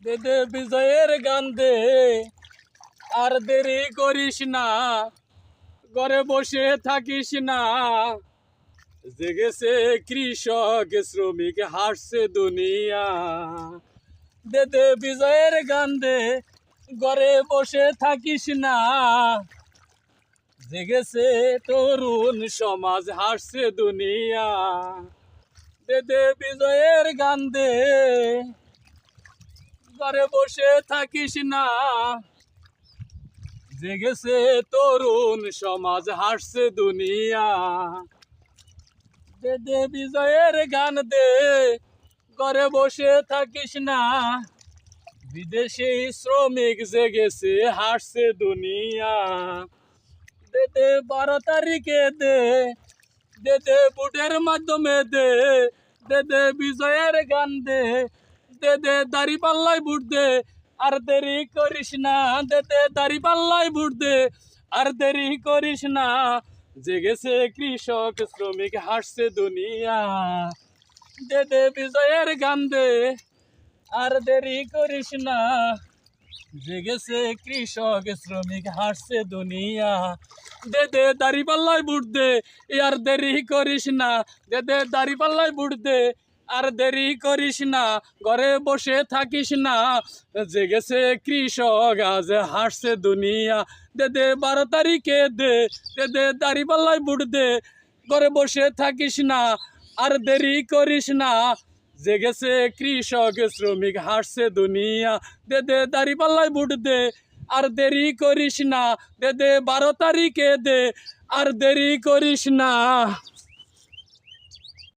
দে দে বিজয়ের গান দে, আর দেরি করিস না, ঘরে বসে থাকিস না। জেগেছে কৃষক শ্রমিক, হাসছে দুনিয়া। দে দে বিজয়ের গান দে, ঘরে বসে থাকিস না। জেগেছে তরুণ সমাজ, হাসছে দুনিয়া। দে দে বিজয়ের গান দে, ঘরে বসে থাকিস না। জেগেছে তরুণ সমাজ, হাসছে দুনিয়া। দে দে বিজয়ের গান দে, ঘরে বসে থাকিস না। বিদেশি শ্রমিক জেগেছে, হাসছে দুনিয়া। দে দে 12 তারিখে দে, দে দে বুটের মাধ্যমে দে। দে দে বিজয়ের গান দে, দে দে দাড়ি পাল্লাই বুট দে, আর দেরি করিস না। দে দে দাড়ি পাল্লাই বুট দে, আর দেরি করিস না। জেগেছে কৃষক শ্রমিক, হাসছে দুনিয়া। দে দে বিজয়ের গান দে, আর দেরি করিস না। জেগেছে কৃষক শ্রমিক, হাসছে দুনিয়া। দে দে দাড়ি পাল্লাই বুট দে, আর দেরি করিস না। দে দে দাড়ি পাল্লাই বুট দে, আর দেরি করিস না। ঘরে বসে থাকিস না। জেগেছে কৃষক, আজ হাসছে দুনিয়া। দে দে 12 তারিখে দে, দে দে দাড়ি পাল্লাই বুট দে, ঘরে বসে থাকিস না, আর দেরি করিস না। জেগেছে কৃষক শ্রমিক, হাসছে দুনিয়া। দে দে দাড়ি পাল্লাই বুট দে, আর দেরি করিস না। দে দে 12 তারিখে দে, আর দেরি করিস না।